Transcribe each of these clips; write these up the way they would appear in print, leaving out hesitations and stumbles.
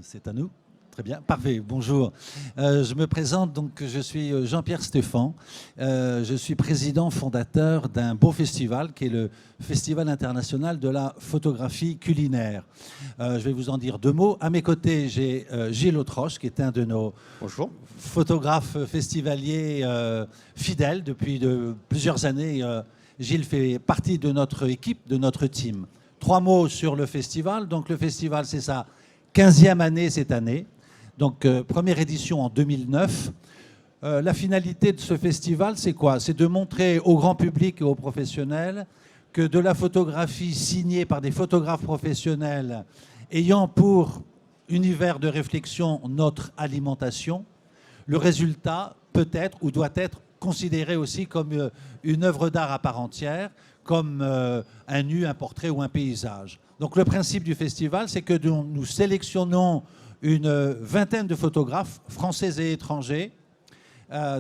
C'est à nous. Très bien, parfait, bonjour. Je me présente, donc je suis Jean-Pierre Stéphan. Je suis président fondateur d'un beau festival qui est le Festival international de la photographie culinaire. Je vais vous en dire deux mots. À mes côtés, j'ai Gilles Autroche, qui est un de nos Bonjour. photographes festivaliers fidèles depuis plusieurs années. Gilles fait partie de notre équipe, de notre team. Trois mots sur le festival. Donc le festival, c'est sa 15e année cette année. Donc, première édition en 2009. La finalité de ce festival, c'est quoi? C'est de montrer au grand public et aux professionnels que de la photographie signée par des photographes professionnels ayant pour univers de réflexion notre alimentation, le résultat peut être ou doit être considéré aussi comme une œuvre d'art à part entière, comme un nu, un portrait ou un paysage. Donc le principe du festival, c'est que nous sélectionnons une vingtaine de photographes, français et étrangers,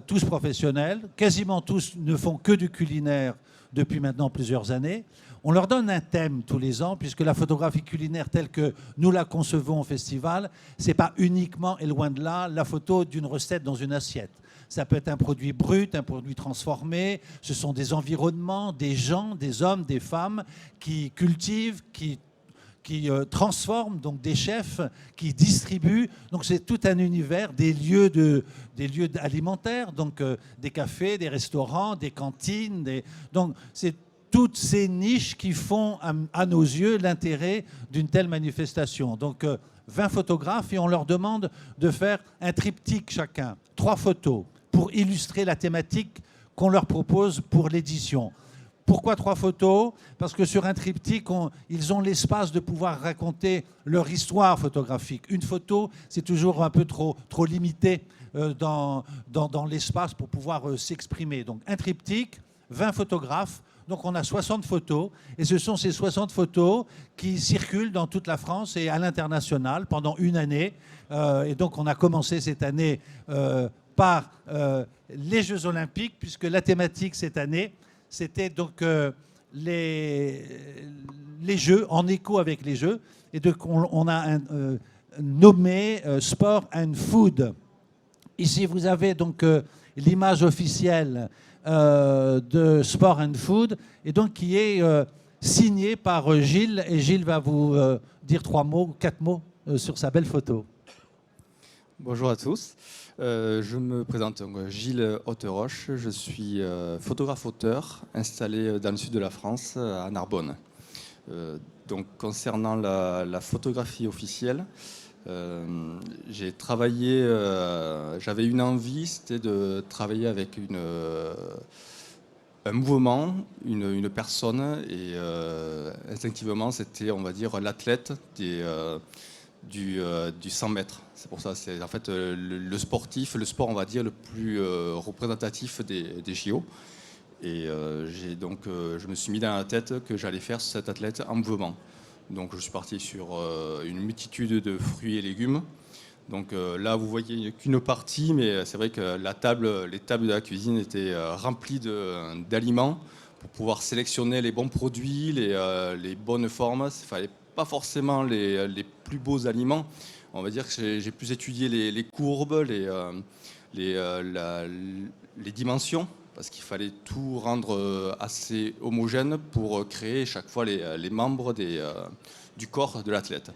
tous professionnels. Quasiment tous ne font que du culinaire depuis maintenant plusieurs années. On leur donne un thème tous les ans, puisque la photographie culinaire telle que nous la concevons au festival, ce n'est pas uniquement, et loin de là, la photo d'une recette dans une assiette. Ça peut être un produit brut, un produit transformé. Ce sont des environnements, des gens, des hommes, des femmes qui cultivent, qui transforment, donc des chefs qui distribuent. Donc c'est tout un univers, des lieux alimentaires, donc des cafés, des restaurants, des cantines. Donc c'est toutes ces niches qui font, à nos yeux, l'intérêt d'une telle manifestation. Donc 20 photographes, et on leur demande de faire un triptyque chacun, 3 photos, pour illustrer la thématique qu'on leur propose pour l'édition. Pourquoi 3 photos? Parce que sur un triptyque, ils ont l'espace de pouvoir raconter leur histoire photographique. Une photo, c'est toujours un peu trop limité dans l'espace pour pouvoir s'exprimer. Donc un triptyque, 20 photographes, donc on a 60 photos, et ce sont ces 60 photos qui circulent dans toute la France et à l'international pendant une année. Et donc on a commencé cette année par les Jeux Olympiques, puisque la thématique cette année, c'était donc les Jeux, en écho avec les Jeux. Et donc on a nommé Sport and Food. Ici, vous avez donc l'image officielle de Sport and Food, et donc qui est signée par Gilles. Et Gilles va vous dire 3 mots, 4 mots sur sa belle photo. Bonjour à tous. Je me présente, Gilles Auteroche. Je suis photographe-auteur installé dans le sud de la France, à Narbonne. Donc, concernant la photographie officielle, j'ai travaillé, j'avais une envie, c'était de travailler avec un mouvement, une personne, et instinctivement, c'était, on va dire, l'athlète du 100 mètres. C'est pour ça, c'est en fait le sportif, le sport, on va dire, le plus représentatif des JO. Et je me suis mis dans la tête que j'allais faire cet athlète en mouvement. Donc je suis parti sur une multitude de fruits et légumes. Donc là, vous voyez qu'une partie, mais c'est vrai que les tables de la cuisine étaient remplies d'aliments pour pouvoir sélectionner les bons produits, les bonnes formes. Il fallait pas forcément les plus beaux aliments. On va dire que j'ai plus étudié les courbes, les dimensions, parce qu'il fallait tout rendre assez homogène pour créer chaque fois les membres du corps de l'athlète.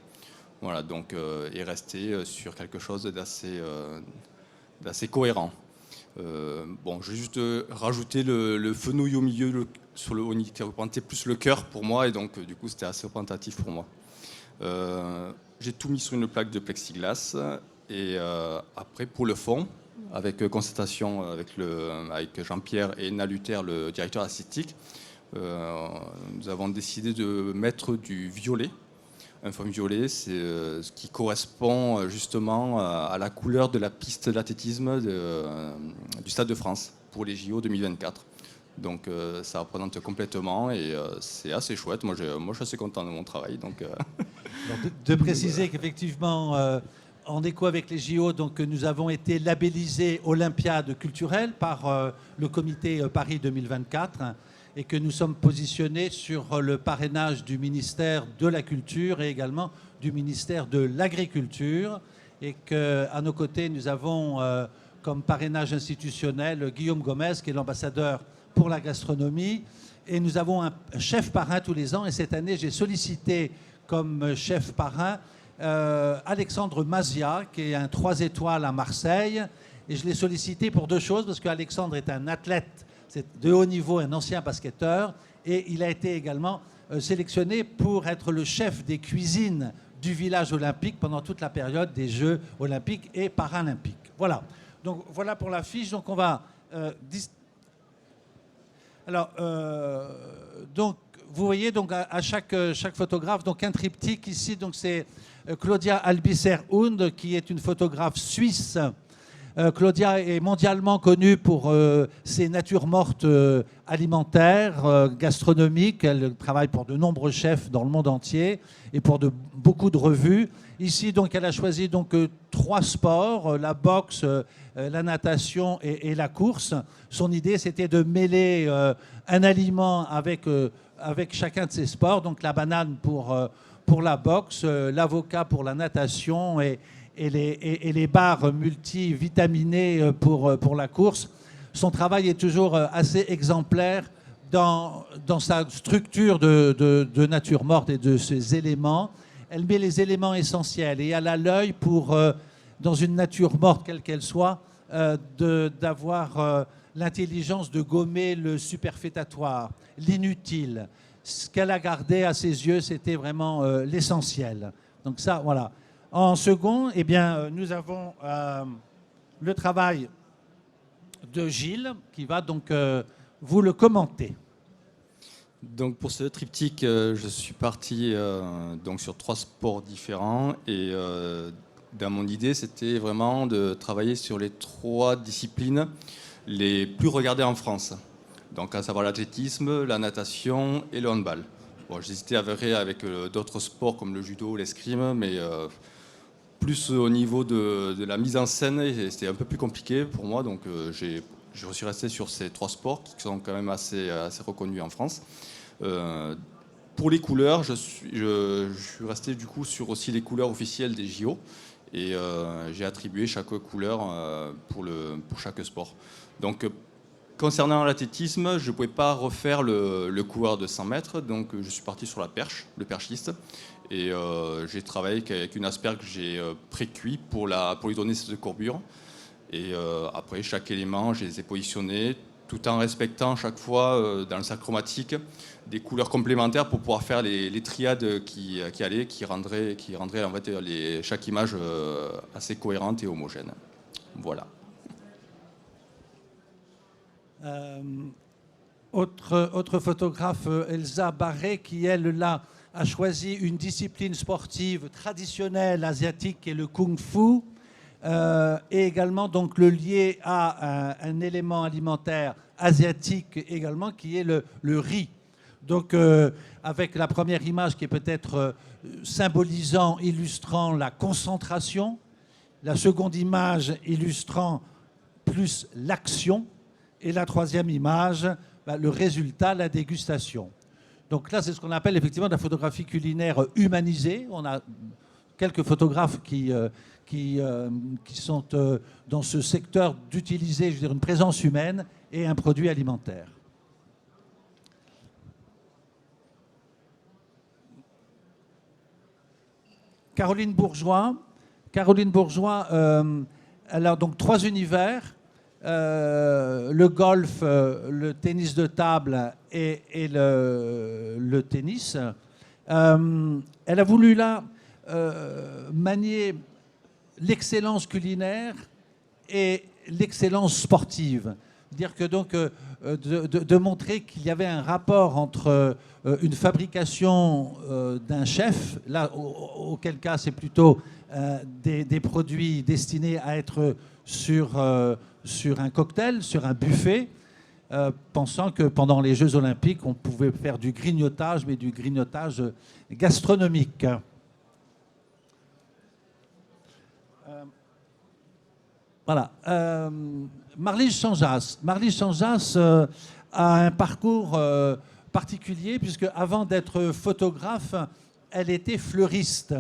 Voilà, donc et rester sur quelque chose d'assez cohérent. Bon, je vais juste rajouter le fenouil au milieu, sur le haut, qui représentait plus le cœur pour moi, et donc du coup c'était assez représentatif pour moi. J'ai tout mis sur une plaque de plexiglas, et après pour le fond, avec concertation avec Jean-Pierre et Naluter, le directeur artistique, nous avons décidé de mettre du violet. Un fond violet, c'est ce qui correspond justement à la couleur de la piste d'athlétisme du Stade de France pour les JO 2024. Donc ça représente complètement, et c'est assez chouette. Moi, je suis assez content de mon travail. Donc de préciser qu'effectivement, en écho avec les JO, donc, nous avons été labellisés Olympiade culturelle par le comité Paris 2024, et que nous sommes positionnés sur le parrainage du ministère de la Culture et également du ministère de l'Agriculture et qu'à nos côtés, nous avons comme parrainage institutionnel Guillaume Gomez, qui est l'ambassadeur pour la gastronomie. Et nous avons un chef parrain tous les ans. Et cette année, j'ai sollicité comme chef parrain Alexandre Mazia, qui est un 3 étoiles à Marseille. Et je l'ai sollicité pour deux choses, parce qu'Alexandre est un athlète de haut niveau, un ancien basketteur. Et il a été également sélectionné pour être le chef des cuisines du village olympique pendant toute la période des Jeux olympiques et paralympiques. Voilà. Donc voilà pour la fiche. Donc on va... Alors, donc, vous voyez donc à chaque photographe donc un triptyque ici. Donc c'est Claudia Albicer-Hund, qui est une photographe suisse. Claudia est mondialement connue pour ses natures mortes alimentaires, gastronomiques. Elle travaille pour de nombreux chefs dans le monde entier et pour beaucoup de revues. Ici, donc, elle a choisi donc 3 sports, la boxe, la natation et la course. Son idée, c'était de mêler un aliment avec chacun de ces sports. Donc la banane pour la boxe, l'avocat pour la natation et les barres multivitaminées pour la course. Son travail est toujours assez exemplaire dans sa structure de nature morte et de ses éléments. Elle met les éléments essentiels et elle a l'œil pour, dans une nature morte quelle qu'elle soit, d'avoir l'intelligence de gommer le superfétatoire, l'inutile. Ce qu'elle a gardé à ses yeux, c'était vraiment l'essentiel. Donc ça, voilà. En second, eh bien, nous avons le travail de Gilles, qui va donc vous le commenter. Donc pour ce triptyque, je suis parti donc sur 3 sports différents et dans mon idée, c'était vraiment de travailler sur les 3 disciplines les plus regardées en France. Donc à savoir l'athlétisme, la natation et le handball. Bon, j'hésitais à verrer avec d'autres sports comme le judo, l'escrime, mais plus au niveau de la mise en scène, c'était un peu plus compliqué pour moi. Donc je suis resté sur ces 3 sports qui sont quand même assez reconnus en France. Pour les couleurs, je suis resté du coup sur aussi les couleurs officielles des JO et j'ai attribué chaque couleur pour chaque sport. Donc concernant l'athlétisme, je ne pouvais pas refaire le coureur de 100 mètres, donc je suis parti sur la perche, le perchiste, et j'ai travaillé avec une asperge que j'ai pré-cuit pour lui donner cette courbure. Et après, chaque élément, je les ai positionnés, tout en respectant chaque fois dans le sac chromatique des couleurs complémentaires pour pouvoir faire les triades qui rendraient en fait, chaque image assez cohérente et homogène. Voilà. Autre photographe, Elsa Barré, qui elle là a choisi une discipline sportive traditionnelle asiatique qui est le kung-fu, et également donc le lier à un élément alimentaire asiatique également qui est le riz. Donc avec la première image qui est peut-être symbolisant, illustrant la concentration, la seconde image illustrant plus l'action, et la troisième image, le résultat, la dégustation. Donc là, c'est ce qu'on appelle effectivement de la photographie culinaire humanisée. On a quelques photographes qui sont dans ce secteur d'utiliser, je veux dire, une présence humaine et un produit alimentaire. Caroline Bourgeois, elle a donc 3 univers. Le golf, le tennis de table et le tennis. Elle a voulu là manier l'excellence culinaire et l'excellence sportive. Dire que donc de montrer qu'il y avait un rapport entre une fabrication d'un chef, là auquel cas c'est plutôt des produits destinés à être sur un cocktail, sur un buffet, pensant que pendant les Jeux Olympiques, on pouvait faire du grignotage, mais du grignotage gastronomique. Voilà. Marlise Chanjas. Marlise Chanjas a un parcours particulier, puisque avant d'être photographe, elle était fleuriste.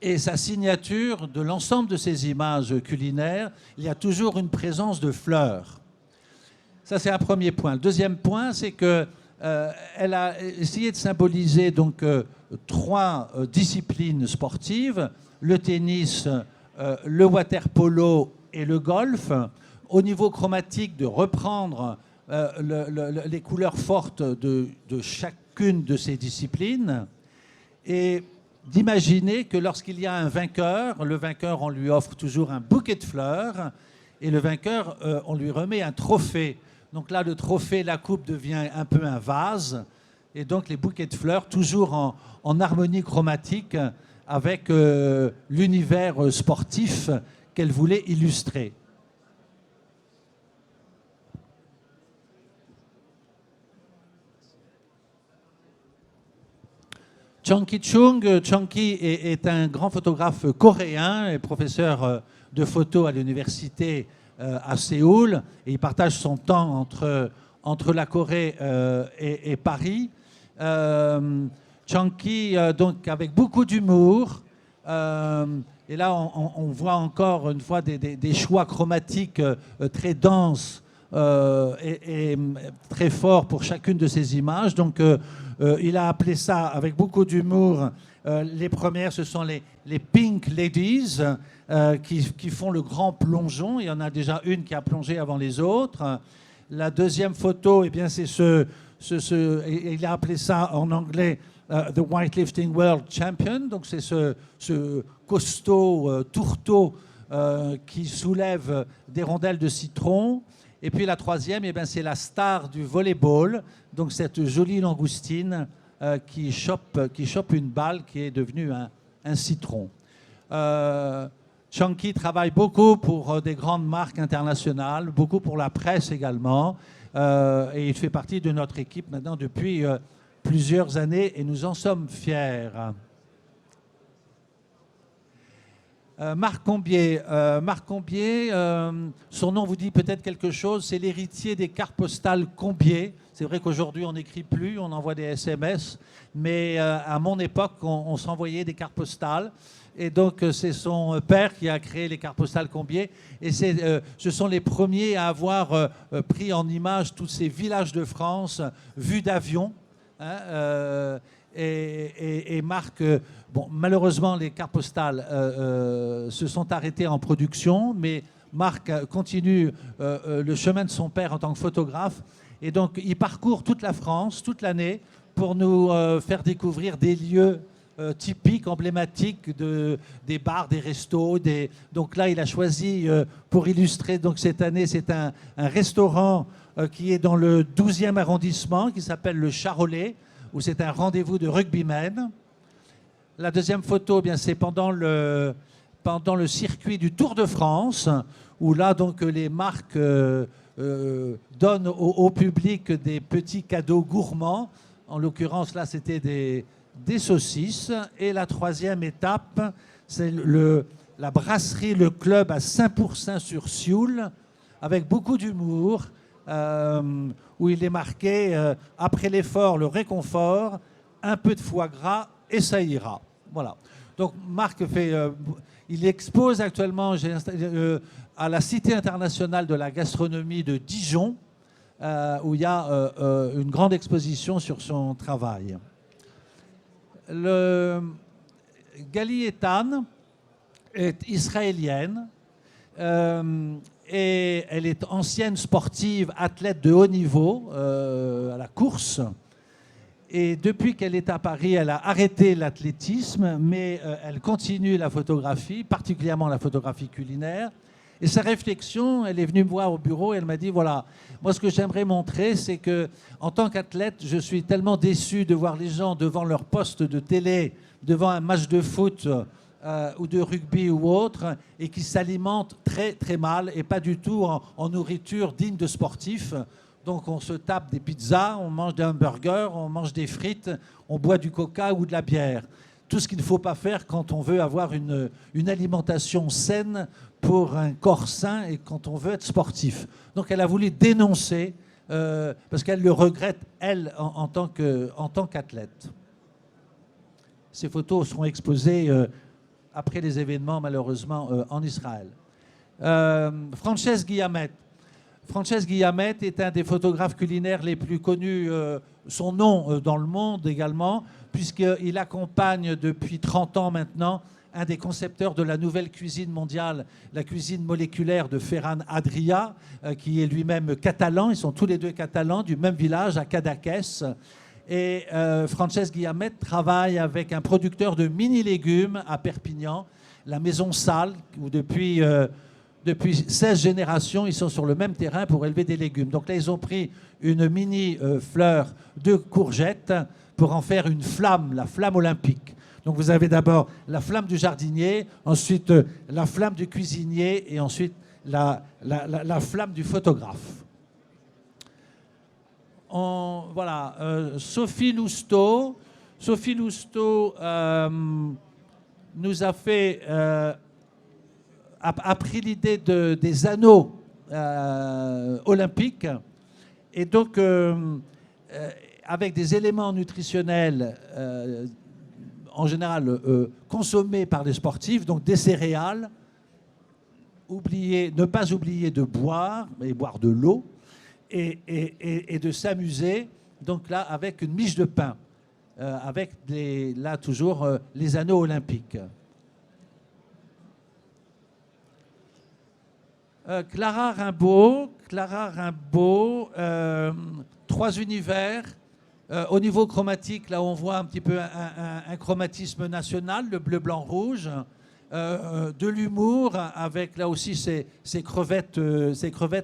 Et sa signature de l'ensemble de ses images culinaires, il y a toujours une présence de fleurs. Ça, c'est un premier point. Le deuxième point, c'est que elle a essayé de symboliser donc trois disciplines sportives, le tennis, le water-polo et le golf, au niveau chromatique de reprendre les couleurs fortes de chacune de ces disciplines et d'imaginer que lorsqu'il y a un vainqueur, le vainqueur, on lui offre toujours un bouquet de fleurs et le vainqueur, on lui remet un trophée. Donc là, le trophée, la coupe devient un peu un vase et donc les bouquets de fleurs, toujours en harmonie chromatique avec l'univers sportif qu'elle voulait illustrer. Changki Chung, Changki est un grand photographe coréen et professeur de photo à l'université à Séoul. Et il partage son temps entre la Corée et Paris. Changki, donc avec beaucoup d'humour. Et là, on voit encore une fois des choix chromatiques très denses et très forts pour chacune de ces images. Donc, il a appelé ça, avec beaucoup d'humour, les premières, ce sont les Pink Ladies qui font le grand plongeon. Il y en a déjà une qui a plongé avant les autres. La deuxième photo, eh bien, c'est il a appelé ça en anglais The Weightlifting World Champion. Donc, c'est ce costaud tourteau qui soulève des rondelles de citron. Et puis la troisième, eh bien, c'est la star du volleyball, donc cette jolie langoustine qui chope une balle qui est devenue un citron. Changki travaille beaucoup pour des grandes marques internationales, beaucoup pour la presse également, et il fait partie de notre équipe maintenant depuis plusieurs années et nous en sommes fiers. Marc Combier, son nom vous dit peut-être quelque chose, c'est l'héritier des cartes postales Combier. C'est vrai qu'aujourd'hui on n'écrit plus, on envoie des SMS, mais à mon époque on s'envoyait des cartes postales. Et donc c'est son père qui a créé les cartes postales Combier. Et ce sont les premiers à avoir pris en image tous ces villages de France vus d'avion. Hein, et Marc, bon, malheureusement, les cartes postales se sont arrêtées en production, mais Marc continue le chemin de son père en tant que photographe. Et donc, il parcourt toute la France, toute l'année, pour nous faire découvrir des lieux typiques, emblématiques des bars, des restos. Donc là, il a choisi pour illustrer, donc cette année, c'est un restaurant qui est dans le 12e arrondissement, qui s'appelle le Charolais, où c'est un rendez-vous de rugbymen. La deuxième photo, eh bien, c'est pendant le circuit du Tour de France, où là, donc, les marques donnent au public des petits cadeaux gourmands. En l'occurrence, là, c'était des saucisses. Et la troisième étape, c'est la brasserie Le Club à Saint-Pourçain-sur-Sioule, avec beaucoup d'humour, où il est marqué après l'effort, le réconfort, un peu de foie gras et ça ira. Voilà. Donc Marc il expose actuellement à la Cité internationale de la gastronomie de Dijon, où il y a une grande exposition sur son travail. Gali Etan est israélienne. Et elle est ancienne sportive, athlète de haut niveau à la course. Et depuis qu'elle est à Paris, elle a arrêté l'athlétisme, mais elle continue la photographie, particulièrement la photographie culinaire. Et sa réflexion, elle est venue me voir au bureau et elle m'a dit, voilà, moi ce que j'aimerais montrer, c'est que en tant qu'athlète, je suis tellement déçu de voir les gens devant leur poste de télé, devant un match de foot, ou de rugby ou autre, et qui s'alimentent très très mal et pas du tout en nourriture digne de sportifs. Donc on se tape des pizzas, on mange des hamburgers, on mange des frites, on boit du coca ou de la bière. Tout ce qu'il ne faut pas faire quand on veut avoir une alimentation saine pour un corps sain et quand on veut être sportif. Donc elle a voulu dénoncer, parce qu'elle le regrette, elle, en tant qu'athlète. Ces photos seront exposées après les événements malheureusement en Israël. Frances Guillamette. Frances Guillamette est un des photographes culinaires les plus connus, son nom dans le monde également, puisqu'il accompagne depuis 30 ans maintenant un des concepteurs de la nouvelle cuisine mondiale, la cuisine moléculaire de Ferran Adrià, qui est lui-même catalan. Ils sont tous les deux catalans, du même village, à Cadaqués. Et Frances Guillamette travaille avec un producteur de mini-légumes à Perpignan, la Maison Salle, où depuis 16 générations, ils sont sur le même terrain pour élever des légumes. Donc là, ils ont pris une mini-fleur de courgette pour en faire une flamme, la flamme olympique. Donc vous avez d'abord la flamme du jardinier, ensuite la flamme du cuisinier et ensuite la flamme du photographe. Voilà, Sophie Lousteau. Sophie Lousteau nous a fait... a pris l'idée des anneaux olympiques et donc avec des éléments nutritionnels en général consommés par les sportifs, donc des céréales, ne pas oublier de boire, mais boire de l'eau et de s'amuser, donc là avec une miche de pain, avec là toujours les anneaux olympiques. Clara Rimbaud, 3 univers. Au niveau chromatique, là on voit un petit peu un chromatisme national, le bleu, blanc, rouge. De l'humour, avec là aussi ces crevettes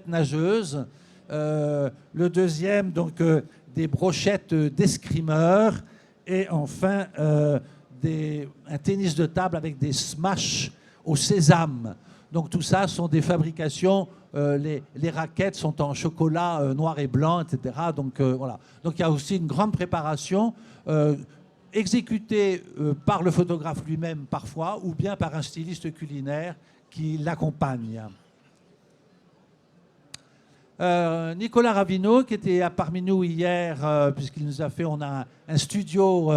nageuses. Le deuxième, donc des brochettes d'escrimeurs. Et enfin, un tennis de table avec des smash au sésame. Donc tout ça sont des fabrications, les raquettes sont en chocolat noir et blanc, etc. Donc voilà. Donc il y a aussi une grande préparation exécutée par le photographe lui-même parfois, ou bien par un styliste culinaire qui l'accompagne. Nicolas Ravino, qui était parmi nous hier, puisqu'il nous a fait, on a un studio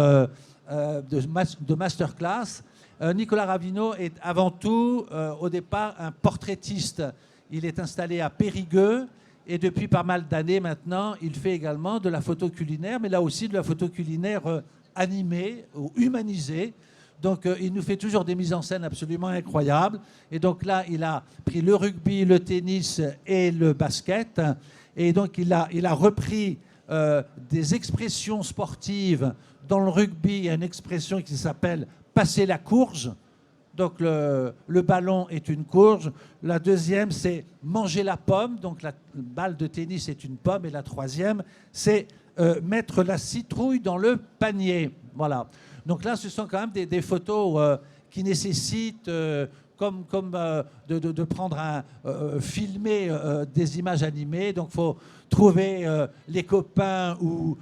de masterclass. Nicolas Ravino est avant tout, au départ, un portraitiste. Il est installé à Périgueux et depuis pas mal d'années maintenant, il fait également de la photo culinaire, mais là aussi de la photo culinaire animée ou humanisée. Donc il nous fait toujours des mises en scène absolument incroyables. Et donc là, il a pris le rugby, le tennis et le basket. Et donc il a repris des expressions sportives. Dans le rugby, il y a une expression qui s'appelle passer la courge. Donc le ballon est une courge. La deuxième, c'est manger la pomme. Donc la balle de tennis est une pomme. Et la troisième, c'est mettre la citrouille dans le panier. Voilà. Donc là, ce sont quand même des photos qui nécessitent, comme de prendre filmer des images animées. Donc il faut trouver les copains ou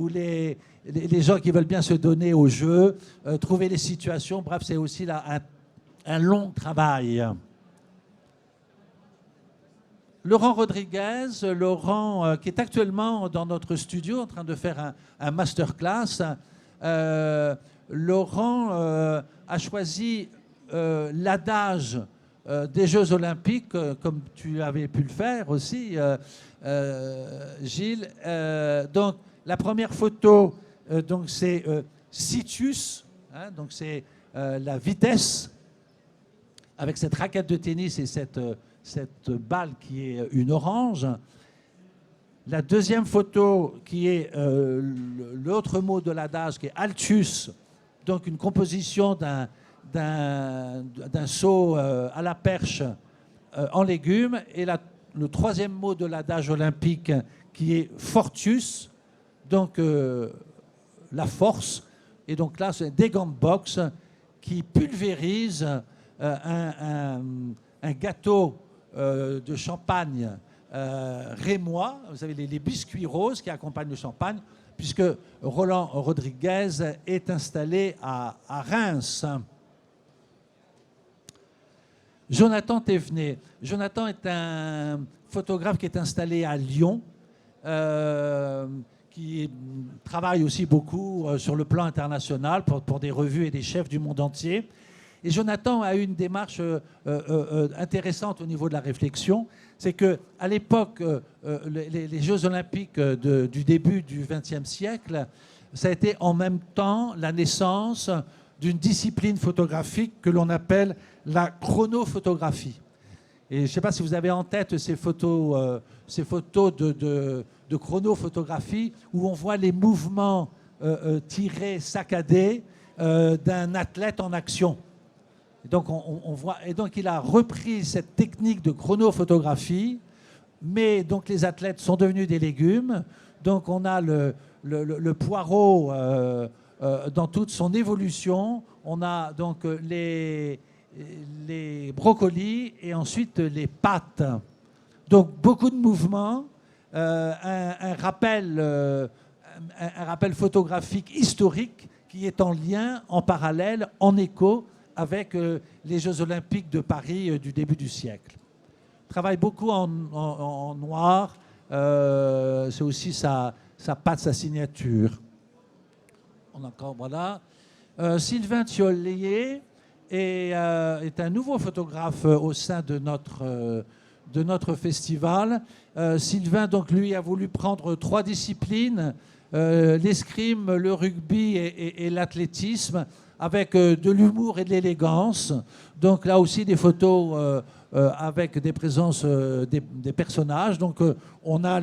les gens qui veulent bien se donner au jeu, trouver les situations. Bref, c'est aussi là un long travail. Laurent Rodriguez, qui est actuellement dans notre studio en train de faire un masterclass. Laurent a choisi l'adage des Jeux Olympiques, comme tu avais pu le faire aussi, Gilles. Donc, la première photo, donc c'est Situs, hein, donc c'est la vitesse, avec cette raquette de tennis et cette balle qui est une orange. La deuxième photo, qui est l'autre mot de l'adage, qui est Altus, donc une composition d'un seau à la perche en légumes. Et le troisième mot de l'adage olympique, qui est Fortius, donc la force. Et donc là, c'est des gants de boxe qui pulvérisent un gâteau de champagne rémois. Vous savez, les biscuits roses qui accompagnent le champagne, puisque Roland Rodriguez est installé à Reims. Jonathan Thévenet. Jonathan est un photographe qui est installé à Lyon, qui travaille aussi beaucoup sur le plan international pour des revues et des chefs du monde entier. Et Jonathan a eu une démarche intéressante au niveau de la réflexion. C'est qu'à l'époque, les Jeux olympiques du début du XXe siècle, ça a été en même temps la naissance d'une discipline photographique que l'on appelle la chronophotographie. Et je ne sais pas si vous avez en tête ces photos de chronophotographie où on voit les mouvements tirés, saccadés d'un athlète en action. Et donc, et donc il a repris cette technique de chronophotographie, mais donc les athlètes sont devenus des légumes. Donc on a le poireau dans toute son évolution. On a donc les brocolis et ensuite les pâtes. Donc beaucoup de mouvements, un rappel photographique historique qui est en lien, en parallèle, en écho avec les Jeux olympiques de Paris du début du siècle. Il travaille beaucoup en noir, c'est aussi sa patte, sa signature. Voilà. Sylvain Thiollier est un nouveau photographe au sein de notre festival. Sylvain, donc, lui, a voulu prendre 3 disciplines, l'escrime, le rugby et l'athlétisme, avec de l'humour et de l'élégance. Donc là aussi, des photos avec des présences des personnages. Donc on a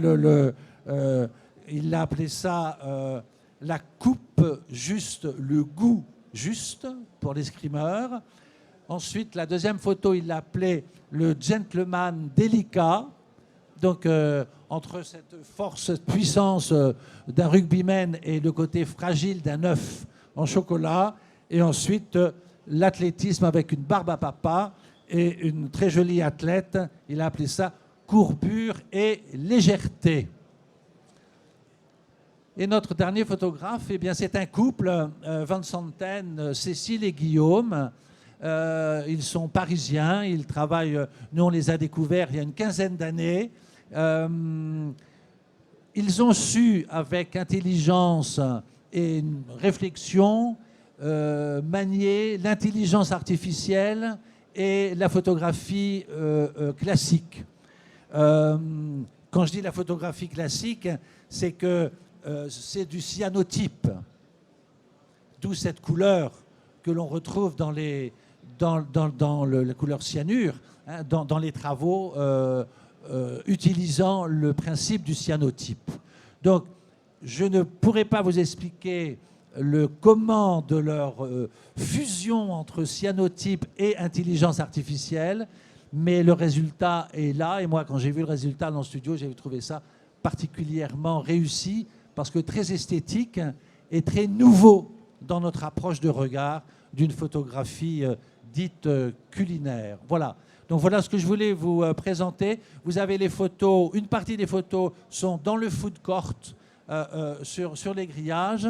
il a appelé ça la coupe juste, le goût juste pour l'escrimeur. Ensuite, la deuxième photo, il l'a appelé le gentleman délicat. Donc, entre cette force, cette puissance d'un rugbyman et le côté fragile d'un œuf en chocolat. Et ensuite, l'athlétisme avec une barbe à papa et une très jolie athlète. Il a appelé ça courbure et légèreté. Et notre dernier photographe, eh bien, c'est un couple, Van Santen, Cécile et Guillaume. Ils sont parisiens, ils travaillent, nous on les a découverts il y a une quinzaine d'années. Ils ont su, avec intelligence et une réflexion, manier l'intelligence artificielle et la photographie classique. Quand je dis la photographie classique, c'est que c'est du cyanotype, d'où cette couleur que l'on retrouve dans la couleur cyanure, hein, dans les travaux utilisant le principe du cyanotype. Donc, je ne pourrais pas vous expliquer le comment de leur fusion entre cyanotype et intelligence artificielle, mais le résultat est là. Et moi, quand j'ai vu le résultat dans le studio, j'ai trouvé ça particulièrement réussi, parce que très esthétique et très nouveau dans notre approche de regard d'une photographie dite culinaire. Voilà. Donc voilà ce que je voulais vous présenter. Vous avez les photos, une partie des photos sont dans le food court sur les grillages.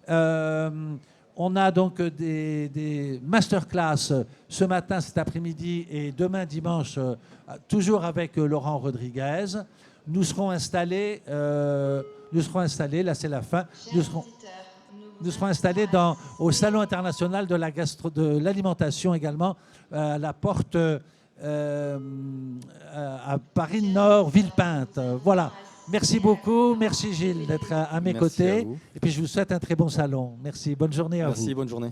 On a donc des masterclass ce matin, cet après-midi et demain dimanche, toujours avec Laurent Rodriguez. Nous serons installés, là c'est la fin, nous serons installés au Salon international de l'alimentation également, à la porte à Paris-Nord, Villepinte. Voilà. Merci beaucoup. Merci Gilles d'être à mes côtés. Et puis je vous souhaite un très bon salon. Merci. Bonne journée à vous. Merci, bonne journée.